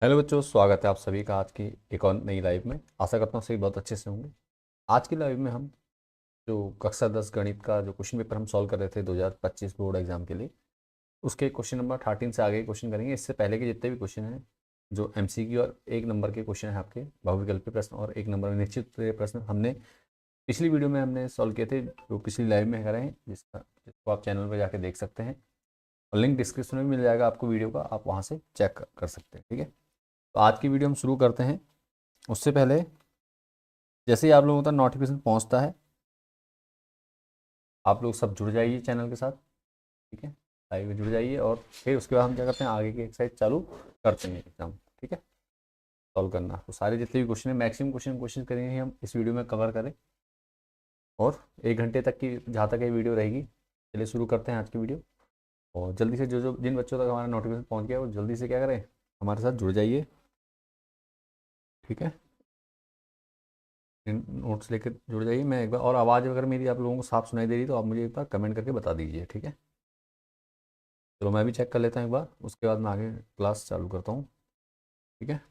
Hello बच्चों, स्वागत है आप सभी का आज की एक और नई लाइव में। आशा करता हूँ सभी बहुत अच्छे से होंगे। आज की लाइव में हम जो कक्षा 10 गणित का जो क्वेश्चन पेपर हम सॉल्व कर रहे थे 2025 बोर्ड एग्जाम के लिए, उसके क्वेश्चन नंबर 13 से आगे क्वेश्चन करेंगे। इससे पहले के जितने भी क्वेश्चन हैं जो एमसीक्यू और 1 नंबर के क्वेश्चन हैं, आपके बहुविकल्पीय प्रश्न और 1 नंबर में निश्चित उत्तरीय प्रश्न, हमने पिछली वीडियो में हमने सॉल्व किए थे, जो पिछली लाइव में करें हैं, जिसको आप चैनल पर जाके देख सकते हैं और लिंक डिस्क्रिप्शन में मिल जाएगा आपको वीडियो का, आप वहाँ से चेक कर सकते हैं। ठीक है, तो आज की वीडियो हम शुरू करते हैं। उससे पहले जैसे ही आप लोगों तक नोटिफिकेशन पहुंचता है, आप लोग सब जुड़ जाइए चैनल के साथ। ठीक है, लाइव में जुड़ जाइए और फिर उसके बाद हम क्या करते हैं, आगे की एक्सरसाइज चालू करते हैं एग्जाम। ठीक है, सॉल्व करना तो सारे जितने भी क्वेश्चन है, मैक्सिमम कोशिश करेंगे हम इस वीडियो में कवर करें और 1 घंटे तक की जहाँ तक ये वीडियो रहेगी। चलिए शुरू करते हैं आज की वीडियो। और जल्दी से जो जो जिन बच्चों तक हमारा नोटिफिकेशन पहुँच गया वो जल्दी से क्या करें, हमारे साथ जुड़ जाइए। ठीक है, नोट्स लेकर जुड़ जाइए। मैं एक बार और आवाज़ अगर मेरी आप लोगों को साफ सुनाई दे रही तो आप मुझे एक बार कमेंट करके बता दीजिए। ठीक है, चलो मैं भी चेक कर लेता हूँ एक बार, उसके बाद मैं आगे क्लास चालू करता हूँ। ठीक है,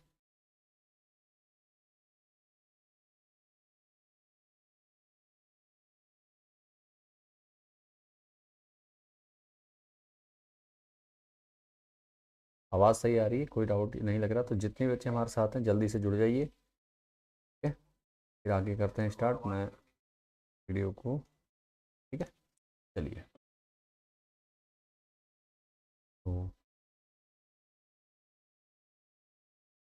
आवाज़ सही आ रही है, कोई डाउट नहीं लग रहा, तो जितने बच्चे हमारे साथ हैं जल्दी से जुड़ जाइए। ठीक है, फिर आगे करते हैं स्टार्ट मैं वीडियो को। ठीक है, चलिए। तो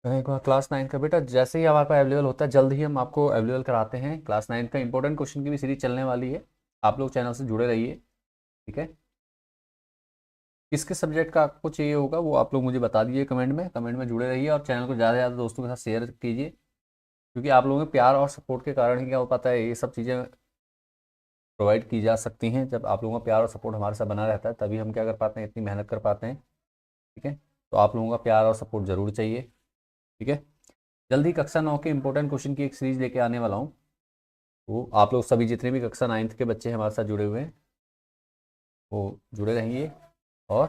एक बार क्लास 9 का बेटा जैसे ही हमारे पास अवेलेबल होता है जल्द ही हम आपको अवेलेबल कराते हैं। क्लास 9 का इंपॉर्टेंट क्वेश्चन की भी सीरीज चलने वाली है, आप लोग चैनल से जुड़े रहिए। ठीक है, किसके सब्जेक्ट का आपको चाहिए होगा वो आप लोग मुझे बता दीजिए कमेंट में जुड़े रहिए और चैनल को ज़्यादा से ज़्यादा दोस्तों के साथ शेयर कीजिए, क्योंकि आप लोगों के प्यार और सपोर्ट के कारण ही क्या हो पाता है, ये सब चीज़ें प्रोवाइड की जा सकती हैं। जब आप लोगों का प्यार और सपोर्ट हमारे साथ बना रहता है तभी हम क्या कर पाते हैं, इतनी मेहनत कर पाते हैं। ठीक है, तो आप लोगों का प्यार और सपोर्ट ज़रूर चाहिए। ठीक है, जल्द ही कक्षा 9 के इंपॉर्टेंट क्वेश्चन की एक सीरीज लेके आने वाला हूँ। तो आप लोग सभी जितने भी कक्षा 9 के बच्चे हमारे साथ जुड़े हुए हैं वो जुड़े रहिए। और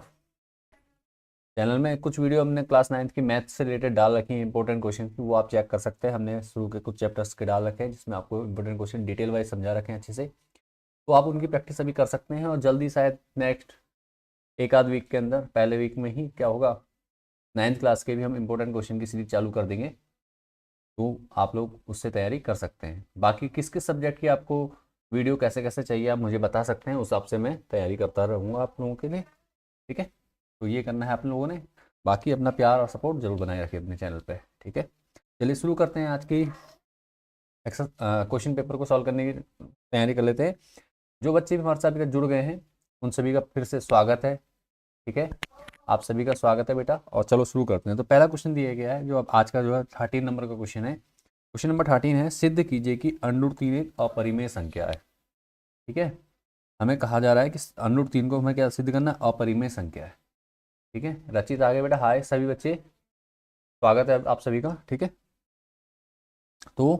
चैनल में कुछ वीडियो हमने क्लास 9 की मैथ से रिलेटेड डाल रखी है, इंपॉर्टेंट क्वेश्चन की, वो आप चेक कर सकते हैं। हमने शुरू के कुछ चैप्टर्स के डाल रखे हैं जिसमें आपको इंपॉर्टेंट क्वेश्चन डिटेल वाइज समझा रखे हैं अच्छे से, तो आप उनकी प्रैक्टिस अभी कर सकते हैं। और जल्दी शायद नेक्स्ट एक आध वीक के अंदर, पहले वीक में ही क्या होगा, 9th क्लास के भी हम इंपॉर्टेंट क्वेश्चन की सीरीज चालू कर देंगे, तो आप लोग उससे तैयारी कर सकते हैं। बाकी किस किस सब्जेक्ट की आपको वीडियो कैसे कैसे चाहिए आप मुझे बता सकते हैं, उस हिसाब से मैं तैयारी करता रहूँगा आप लोगों के लिए। ठीक है, तो ये करना है आप लोगों ने। बाकी अपना प्यार और सपोर्ट जरूर बनाए रखिए अपने चैनल पे। ठीक है, चलिए शुरू करते हैं आज की क्वेश्चन पेपर को सॉल्व करने की तैयारी कर लेते हैं। जो बच्चे भी हमारे साथ अभी तक जुड़ गए हैं उन सभी का फिर से स्वागत है। ठीक है, आप सभी का स्वागत है बेटा, और चलो शुरू करते हैं। तो पहला क्वेश्चन दिया गया है जो अब आज का जो है 13 नंबर का क्वेश्चन है। क्वेश्चन नंबर 13 है, सिद्ध कीजिए कि √3 एक अपरिमेय संख्या है। ठीक है, हमें कहा जा रहा है कि √3 को हमें क्या सिद्ध करना है, अपरिमेय संख्या है। ठीक है, रचित आगे बेटा, हाय सभी बच्चे, स्वागत है आप सभी का। ठीक है, तो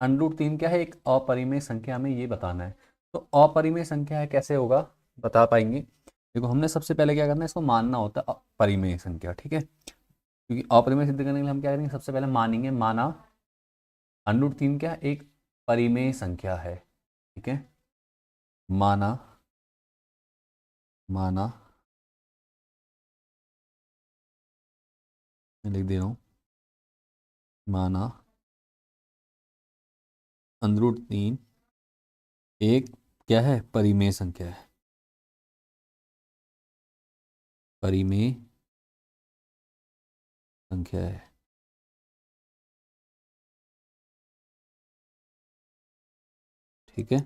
√3 क्या है, एक अपरिमेय संख्या, हमें ये बताना है। तो अपरिमेय संख्या है कैसे होगा बता पाएंगे, देखो हमने सबसे पहले क्या करना है, इसको मानना होता है अपरिमेय संख्या। ठीक है, क्योंकि अपरिमेय सिद्ध करने के लिए हम क्या करेंगे, सबसे पहले मानेंगे, माना √3 क्या है, एक परिमेय संख्या है। ठीक है, माना, माना, मैं लिख दे रहा हूँ, माना √3 एक क्या है, परिमेय संख्या है, परिमेय संख्या है। ठीक है,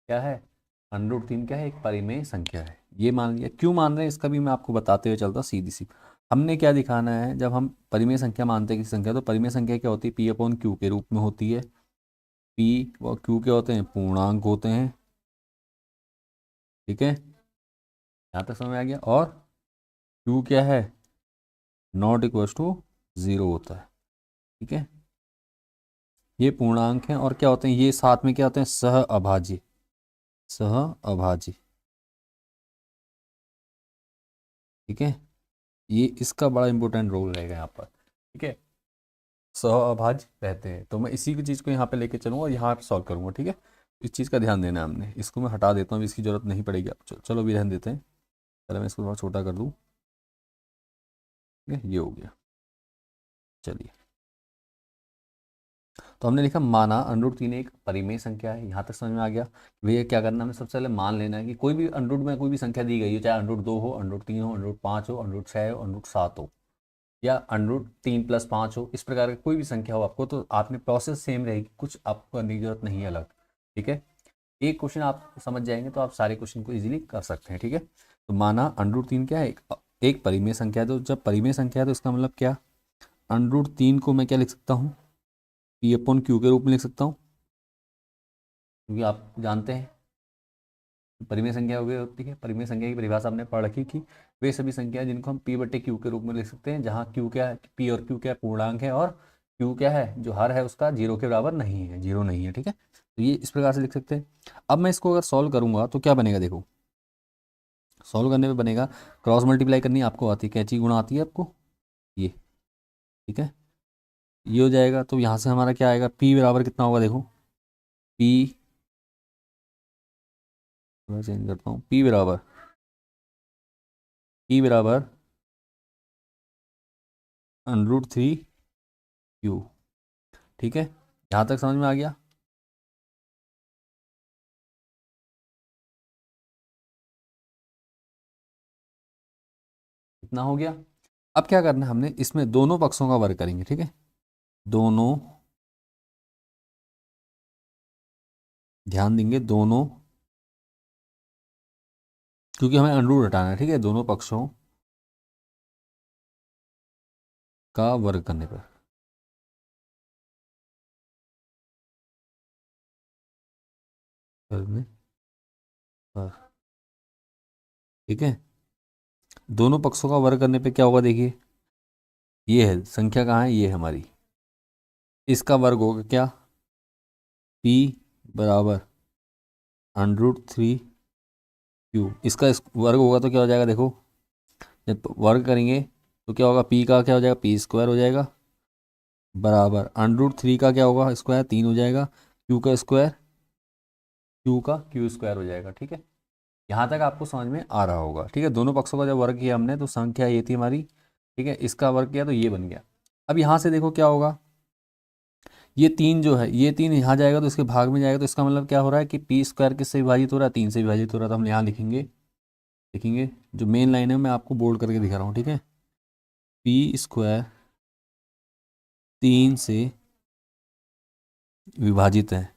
क्या है, √3 क्या है, एक परिमेय संख्या है, ये मान लिया। क्यों मान रहे हैं इसका भी मैं आपको बताते हुए चलता हूँ सीधी सी। हमने क्या दिखाना है, जब हम परिमेय संख्या मानते हैं किसी संख्या, तो परिमेय संख्या क्या होती है, P/Q के रूप में होती है। P और Q क्या होते हैं, पूर्णांक होते हैं। ठीक है, यहाँ तक समझ में आ गया। और Q क्या है, ≠0 होता है। ठीक है, ये पूर्णांक हैं और क्या होते हैं, ये साथ में क्या होते हैं, सह अभाज्य, सह अभाज्य। ठीक है, ये इसका बड़ा इंपॉर्टेंट रोल रहेगा यहाँ पर, ठीक है। सहअभाज्य रहते हैं, तो मैं इसी की चीज़ को यहाँ पे लेके चलूँगा और यहाँ पे सॉल्व करूँगा, ठीक है। इस चीज़ का ध्यान देना है हमने। इसको मैं हटा देता हूँ, इसकी ज़रूरत नहीं पड़ेगी। अब चलो भी रहने देते हैं। पहले मैं इसको थोड़ा छोटा कर दूँ, ठीक है। ये हो गया। चलिए, तो हमने लिखा माना √3 एक परिमेय संख्या है। यहाँ तक समझ में आ गया। भैया क्या करना है, हमें सबसे पहले मान लेना है कि कोई भी √ में कोई भी संख्या दी गई हो, चाहे √2 हो, √3 हो, √5 हो, √6 हो, √7 हो, या √3 + 5 हो, इस प्रकार का कोई भी संख्या हो आपको, तो आपने प्रोसेस सेम रहेगी, कुछ आपको करने की जरूरत नहीं है अलग, ठीक है। एक क्वेश्चन आप समझ जाएंगे तो आप सारे क्वेश्चन को इजीली कर सकते हैं, ठीक है। तो माना √3 क्या है, एक परिमेय संख्या है। तो जब परिमेय संख्या है तो इसका मतलब क्या, √3 को मैं क्या लिख सकता हूँ, P/Q के रूप में लिख सकता हूँ, क्योंकि आप जानते हैं परिमेय संख्या हो गई होती है। परिमेय संख्या की परिभाषा हमने पढ़ रखी कि वे सभी संख्याएं जिनको हम P/Q के रूप में लिख सकते हैं, जहाँ Q क्या है, P और Q क्या है, पूर्णांक है, और Q क्या है, जो हर है उसका 0 के बराबर नहीं है, 0 नहीं है, ठीक है। तो ये इस प्रकार से लिख सकते हैं। अब मैं इसको अगर सॉल्व करूंगा तो क्या बनेगा, देखो सॉल्व करने पे बनेगा, क्रॉस मल्टीप्लाई करनी आपको आती है, कैंची गुणा आती है आपको, ये, ठीक है। ये हो जाएगा, तो यहाँ से हमारा क्या आएगा, P बराबर कितना होगा, देखो P, थोड़ा चेंज करता हूँ, P बराबर √3Q, ठीक है। यहाँ तक समझ में आ गया। इतना हो गया। अब क्या करना है हमने, इसमें दोनों पक्षों का वर्ग करेंगे, ठीक है। दोनों, ध्यान देंगे दोनों, क्योंकि हमें अंडर हटाना है, ठीक है, दोनों पक्षों का वर्ग करने पर, वर्ग में पर, ठीक है। दोनों पक्षों का वर्ग करने पे क्या होगा, देखिए ये है संख्या, कहाँ है, ये है हमारी, इसका वर्ग होगा क्या, P बराबर √3Q, इसका वर्ग होगा तो क्या हो जाएगा, देखो जब वर्ग करेंगे तो क्या होगा, P का क्या हो जाएगा, P² हो जाएगा, बराबर √3 का क्या होगा, स्क्वायर 3 हो जाएगा, Q का स्क्वायर, Q² हो जाएगा, ठीक है। यहाँ तक आपको समझ में आ रहा होगा, ठीक है। दोनों पक्षों का जब वर्ग किया हमने तो संख्या ये थी हमारी, ठीक है, इसका वर्ग किया तो ये बन गया। अब यहाँ से देखो क्या होगा, ये 3 जो है, ये 3 यहाँ जाएगा तो इसके भाग में जाएगा, तो इसका मतलब क्या हो रहा है कि P² किससे विभाजित हो रहा है, 3 से विभाजित हो रहा है। तो हम यहाँ लिखेंगे, लिखेंगे जो मेन लाइन है मैं आपको बोल्ड करके दिखा रहा हूँ, ठीक है। P² 3 से विभाजित है,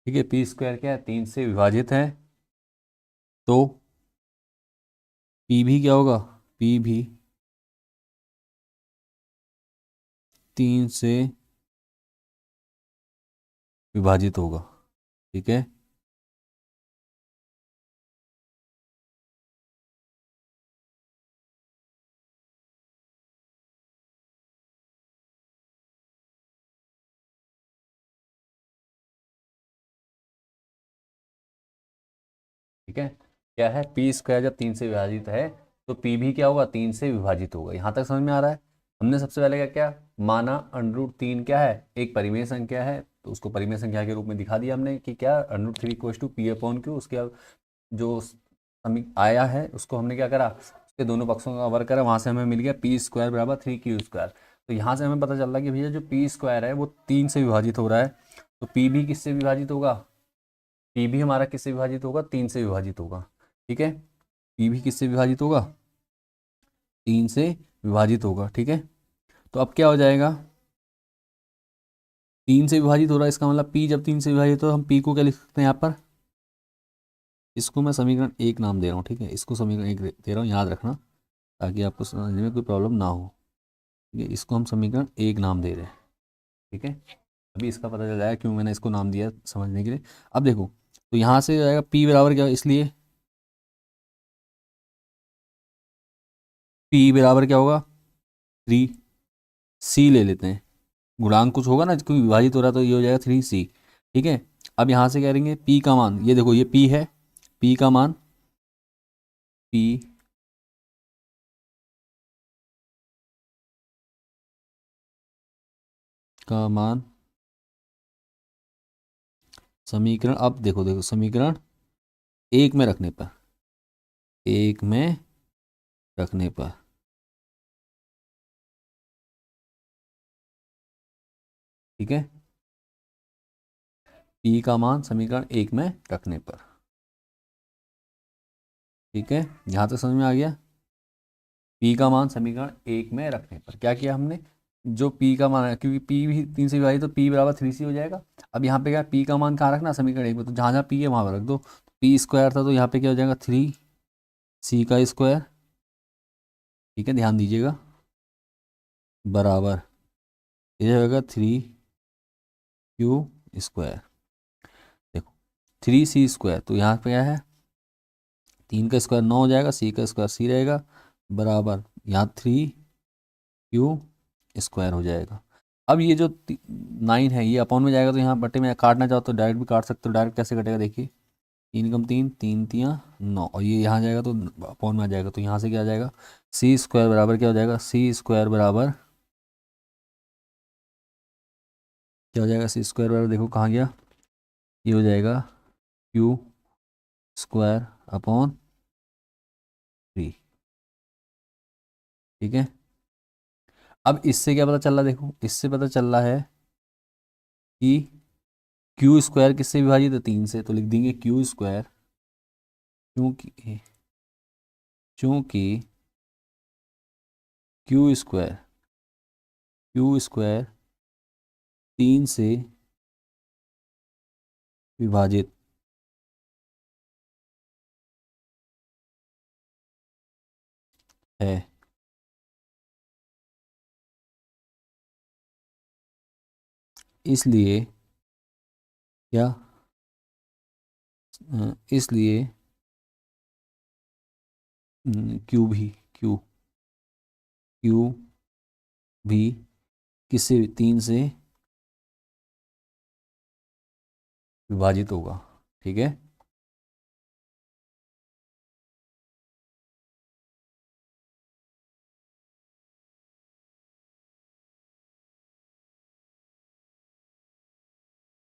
ठीक है। P² क्या है, 3 से विभाजित है, तो P भी क्या होगा, P भी 3 से विभाजित होगा, ठीक है। ठीक है, क्या है, P² जब 3 से विभाजित है तो P भी क्या होगा, 3 से विभाजित होगा। यहाँ तक समझ में आ रहा है। हमने सबसे पहले क्या क्या माना, √3 क्या है, एक परिमेय संख्या है, तो उसको परिमेय संख्या के रूप में दिखा दिया हमने कि क्या √3 = P/Q। उसके अब जो आया है उसको हमने क्या करा, उसके दोनों पक्षों का वर्ग करा, वहाँ से हमें मिल गया P² बराबर 3Q²। तो यहाँ से हमें पता चल रहा है कि भैया जो P² है वो 3 से विभाजित हो रहा है, तो P भी किससे विभाजित होगा, P भी हमारा किससे विभाजित होगा, 3 से विभाजित होगा, ठीक है। P भी किससे विभाजित होगा, 3 से विभाजित होगा, ठीक है। तो अब क्या हो जाएगा, 3 से विभाजित हो रहा है, इसका मतलब P जब 3 से विभाजित हो तो हम P को क्या लिख सकते हैं यहाँ पर, इसको मैं समीकरण 1 नाम दे रहा हूँ, ठीक है। इसको समीकरण 1 दे रहा हूँ, याद रखना, ताकि आपको समझने में कोई प्रॉब्लम ना हो, ठीक है। इसको हम समीकरण 1 नाम दे रहे हैं, ठीक है। अभी इसका पता चल जाएगा क्यों मैंने इसको नाम दिया समझने के लिए। अब देखो, तो यहाँ से जाएगा पी बराबर क्या, इसलिए पी बराबर क्या होगा 3। सी ले लेते हैं, गुणांक कुछ होगा ना क्योंकि विभाजित हो रहा है, तो ये हो जाएगा 3C। ठीक है। अब यहाँ से कह पी का मान, ये देखो ये पी है, पी का मान, पी का मान समीकरण, अब देखो देखो समीकरण एक में रखने पर, एक में रखने पर, ठीक है, पी का मान समीकरण एक में रखने पर। ठीक है, यहाँ तक समझ में आ गया। पी का मान समीकरण एक में रखने पर क्या किया हमने, जो पी का मान है, क्योंकि पी भी 3 से विभाजित, तो पी बराबर 3C हो जाएगा। अब यहाँ पे क्या, पी का मान कहाँ रखना, समीकरण एक में, तो जहाँ जहाँ पी है वहाँ पर रख दो। पी स्क्वायर था तो यहाँ पे क्या हो जाएगा 3C का स्क्वायर। ठीक है, ध्यान दीजिएगा, बराबर ये होगा 3Q स्क्वायर। देखो 3C स्क्वायर, तो यहाँ पे क्या है, 3 का स्क्वायर 9 हो जाएगा, C का स्क्वायर C रहेगा, बराबर यहाँ 3Q स्क्वायर हो जाएगा। अब ये जो 9 है ये अपॉन में जाएगा, तो यहाँ बटे में काटना चाहो तो डायरेक्ट भी काट सकते हो। डायरेक्ट कैसे कटेगा देखिए, 3 कम 3, 3 3 9, और ये यहाँ जाएगा तो अपॉन में आ जाएगा, तो यहाँ से क्या आ जाएगा, C स्क्वायर बराबर क्या हो जाएगा, C स्क्वायर बराबर क्या हो जाएगा, C स्क्वायर बराबर देखो कहाँ गया, ये हो जाएगा Q स्क्वायर अपॉन 3। ठीक है। अब इससे क्या पता चल रहा है, देखो इससे पता चल रहा है कि क्यू स्क्वायर किससे विभाजित है, 3 से, तो लिख देंगे क्यू स्क्वायर, क्योंकि चूंकि क्यू स्क्वायर 3 से विभाजित है, इसलिए क्या, इसलिए क्यू भी, क्यू क्यू भी किससे, 3 से विभाजित होगा। ठीक है।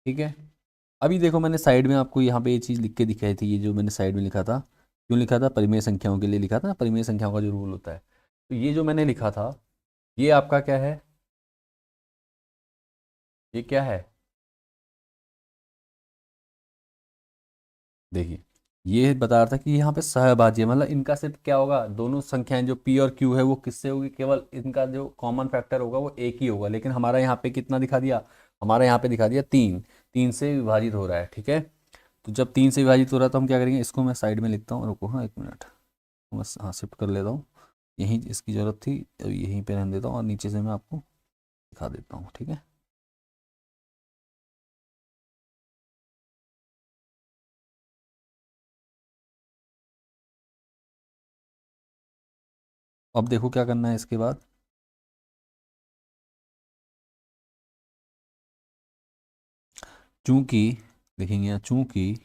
ठीक है, अभी देखो मैंने साइड में आपको यहाँ पे ये चीज़ लिख के दिखाई थी, ये जो मैंने साइड में लिखा था, क्यों लिखा था, परिमेय संख्याओं के लिए लिखा था ना, परिमेय संख्याओं का जो रूल होता है। तो ये जो मैंने लिखा था, ये आपका क्या है, ये क्या है, देखिए ये बता रहा था कि यहाँ पे सहभाज्य है, मतलब इनका सिर्फ क्या होगा, दोनों संख्याएं जो पी और क्यू है वो किससे होगी, केवल इनका जो कॉमन फैक्टर होगा वो एक ही होगा। लेकिन हमारा यहाँ पे कितना दिखा दिया, हमारा यहाँ पे दिखा दिया 3, 3 से विभाजित हो रहा है। ठीक है, तो जब 3 से विभाजित हो रहा है तो हम क्या करेंगे, इसको मैं साइड में लिखता हूँ, रुको हाँ 1 मिनट, तो बस हाँ शिफ्ट कर लेता हूँ, यहीं इसकी ज़रूरत थी, अभी यहीं पे रहने देता हूँ और नीचे से मैं आपको दिखा देता हूँ। ठीक है, अब देखो क्या करना है इसके बाद, चूंकि लिखेंगे यहाँ, चूंकि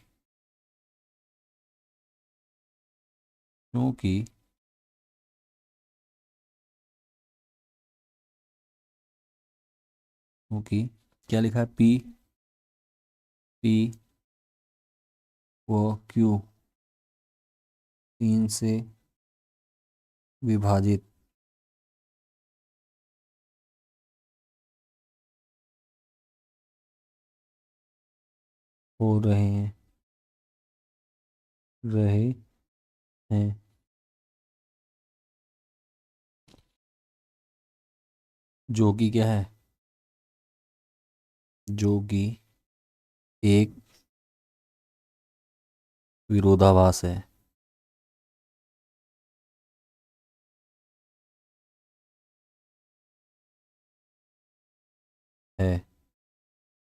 चूंकि चूंकि क्या लिखा है, पी, पी व क्यू 3 से विभाजित हो रहे हैं, जो कि क्या है, जो कि एक विरोधाभास है।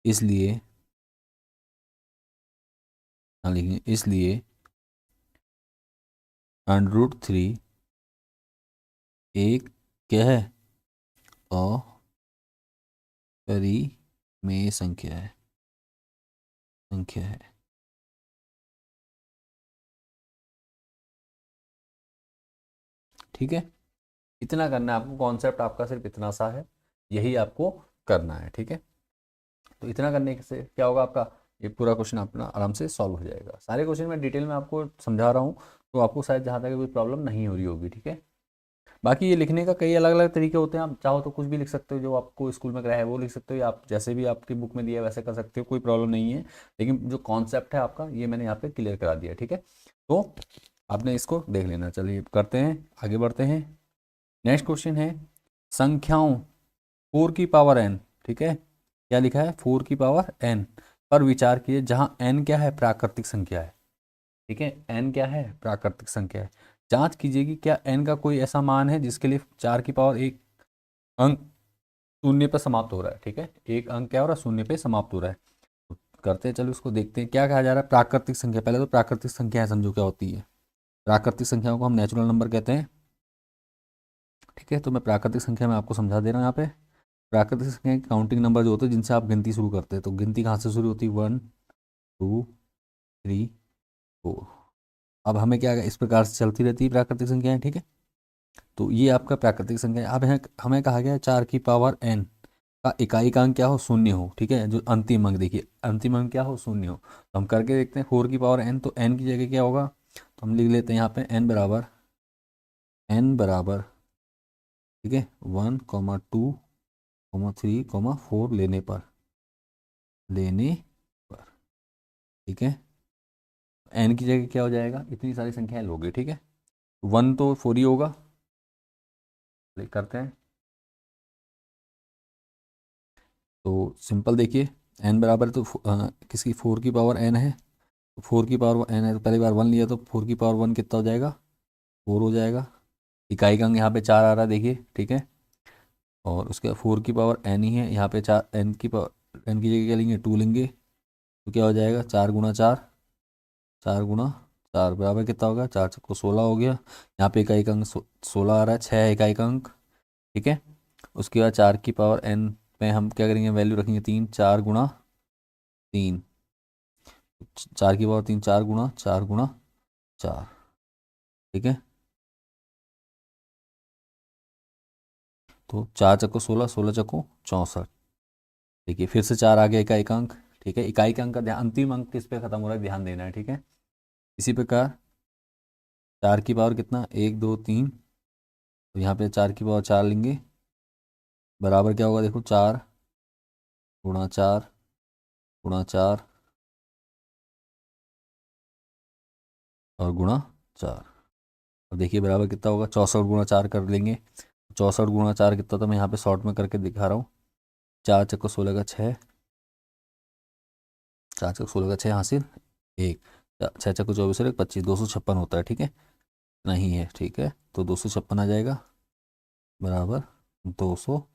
इसलिए लिखेंगे इसलिए √3 एक क्या है, अपरिमेय संख्या है। ठीक है, इतना करना है आपको, कॉन्सेप्ट आपका सिर्फ इतना सा है, यही आपको करना है। ठीक है, तो इतना करने से क्या होगा, आपका ये पूरा क्वेश्चन अपना आराम से सॉल्व हो जाएगा। सारे क्वेश्चन मैं डिटेल में आपको समझा रहा हूँ, तो आपको शायद जहाँ तक कोई प्रॉब्लम नहीं हो रही होगी। ठीक है, बाकी ये लिखने का कई अलग अलग तरीके होते हैं, आप चाहो तो कुछ भी लिख सकते हो, जो आपको स्कूल में कराया है वो लिख सकते हो, या आप जैसे भी आपकी बुक में दिया है वैसे कर सकते हो, कोई प्रॉब्लम नहीं है। लेकिन जो कॉन्सेप्ट है आपका, ये मैंने यहाँ पे क्लियर करा दिया। ठीक है, तो आपने इसको देख लेना। चलिए करते हैं, आगे बढ़ते हैं। नेक्स्ट क्वेश्चन है संख्याओं 4 की पावर n। ठीक है, क्या लिखा है, 4 की पावर n पर विचार कीजिए, जहाँ n क्या है, प्राकृतिक संख्या है। ठीक है, n क्या है, प्राकृतिक संख्या है। जांच कीजिए कि क्या n का कोई ऐसा मान है जिसके लिए 4 की पावर 1 अंक शून्य पर समाप्त हो रहा है। ठीक है, एक अंक क्या हो रहा है, शून्य पे समाप्त हो रहा है। तो करते हैं, चलो उसको देखते हैं क्या कहा जा रहा है। प्राकृतिक संख्या, पहले तो प्राकृतिक संख्या है समझो क्या होती है। प्राकृतिक संख्याओं को हम नेचुरल नंबर कहते हैं। ठीक है, तो मैं प्राकृतिक संख्या में आपको समझा दे रहा हूँ यहाँ पे। प्राकृतिक संख्या काउंटिंग नंबर जो होते हैं जिनसे आप गिनती शुरू करते हैं, तो गिनती कहाँ से शुरू होती है, 1 2 3 4। अब हमें क्या, इस प्रकार से चलती रहती है प्राकृतिक संख्याएं। ठीक है, तो ये आपका प्राकृतिक संख्या है। अब हमें कहा गया है 4 की पावर n का इकाई का अंक क्या हो, शून्य हो। ठीक है, जो अंतिम अंक, देखिए अंतिम अंक क्या हो, शून्य हो। तो हम करके देखते हैं, 4 की पावर n, तो n की जगह क्या होगा, तो हम लिख लेते हैं यहाँ पे n बराबर, ठीक है, 1 2 3 4 लेने पर। ठीक है, n की जगह क्या हो जाएगा, इतनी सारी संख्याएं लोगे। ठीक है, 1 तो 4 ही होगा, करते हैं। तो सिंपल देखिए, n बराबर तो किसकी, 4 की पावर n है, तो 4 की पावर n है, तो पहली बार 1 लिया, तो 4 की पावर 1 कितना हो जाएगा, 4 हो जाएगा। इकाई का अंक यहाँ पे 4 आ रहा है, देखिए। ठीक है, और उसके 4 की पावर n ही है, यहाँ पे 4, n की जगह क्या लेंगे, 2 लेंगे, तो क्या हो जाएगा, 4 गुणा 4, 4 बराबर कितना होगा, 4 को 16 हो गया। यहाँ पे इकाई का अंक 16 आ रहा है, 6 इकाई का अंक। ठीक है, उसके बाद 4 की पावर n में हम क्या करेंगे, वैल्यू रखेंगे 3, 4 गुणा 3, 4 की पावर 3, 4 गुणा 4। ठीक है, तो 4 चक्को 16, 16 चक्को 64। देखिए फिर से 4 आ गया इकाई का अंक। ठीक है, इकाई का अंक का ध्यान, अंतिम अंक किस पे खत्म हो रहा है, ध्यान देना है। ठीक है, इसी प्रकार 4 की पावर कितना, 1 2 3, तो यहाँ पे 4 की पावर 4 लेंगे, बराबर क्या होगा, देखो 4 गुणा 4 गुणा 4 और गुणा 4। अब देखिए बराबर कितना होगा, 64 गुणा 4 कर लेंगे। 64 गुणा 4 कितना, तो मैं यहाँ पे शॉर्ट में करके दिखा रहा हूँ। 4 चक्को 16 का 6, 4 चक्को 16 का 6 हासिल 1, 6 चक्को 24 और 1 25, 256 होता है। ठीक है, नहीं है। ठीक है, तो 256 आ जाएगा, बराबर 256।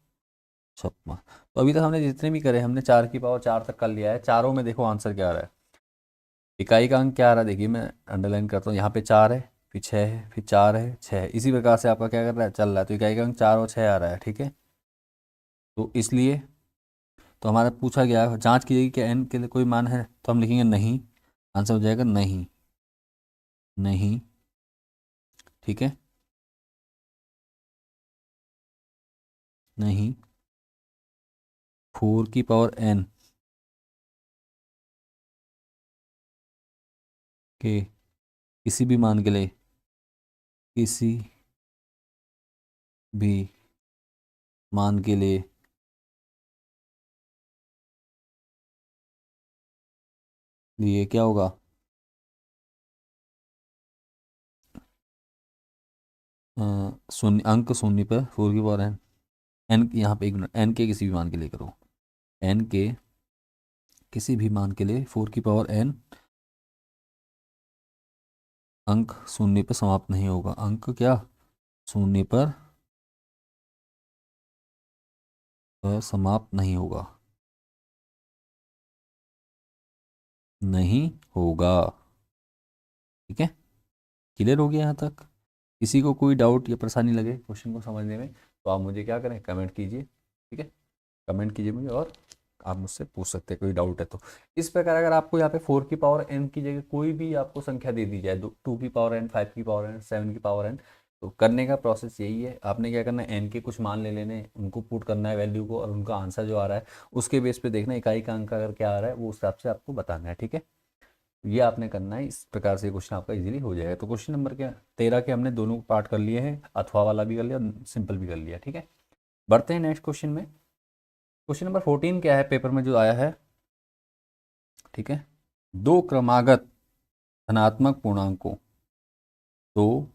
तो अभी तक हमने जितने भी करे, हमने 4 की पावर 4 तक कर लिया है। चारों में देखो आंसर क्या आ रहा है, इकाई का अंक क्या आ रहा है, देखिए मैं अंडरलाइन करता हूँ, यहाँ पे 4 है, फिर 6 है, फिर 4 है, 6 है, इसी प्रकार से आपका क्या कर रहा है, चल रहा है। तो इकाई का अंक 4 और 6 आ रहा है। ठीक है, तो इसलिए तो हमारा पूछा गया है, जांच कीजिएगी कि n के लिए कोई मान है, तो हम लिखेंगे नहीं, आंसर हो जाएगा नहीं, नहीं। ठीक है, नहीं 4 की पावर n के किसी भी मान के लिए, किसी भी मान के लिए क्या होगा, शून्य, अंक शून्य पर 4 की पावर n, n यहाँ पे एक मिनट, n के किसी भी मान के लिए करो, n के किसी भी मान के लिए 4 की पावर n अंक शून्य पर समाप्त नहीं होगा, अंक क्या, शून्य पर समाप्त नहीं होगा। नहीं होगा। ठीक है, क्लियर हो गया यहाँ तक? किसी को कोई डाउट या परेशानी लगे क्वेश्चन को समझने में तो आप मुझे क्या करें, कमेंट कीजिए। ठीक है, कमेंट कीजिए मुझे, और आप मुझसे पूछ सकते हैं कोई डाउट है तो। इस प्रकार अगर आपको यहाँ पे 4 की पावर n की जगह कोई भी आपको संख्या दे दी जाए, 2 की पावर n, 5 की पावर n, 7 की पावर n, तो करने का प्रोसेस यही है। आपने क्या करना है, n के कुछ मान ले लेने हैं, उनको पुट करना है वैल्यू को, और उनका आंसर जो आ रहा है उसके बेस पे देखना इकाई का अंक अगर क्या आ रहा है वो उस हिसाब से आपको बताना है। ठीक है, ये आपने करना है। इस प्रकार से क्वेश्चन आपका इजीली हो जाएगा। तो क्वेश्चन नंबर क्या 13 के हमने दोनों पार्ट कर लिए हैं, अथवा वाला भी कर लिया और सिंपल भी कर लिया। ठीक है, बढ़ते हैं नेक्स्ट क्वेश्चन में। क्वेश्चन नंबर 14 क्या है पेपर में जो आया है? ठीक है, दो क्रमागत धनात्मक पूर्णांकों, दो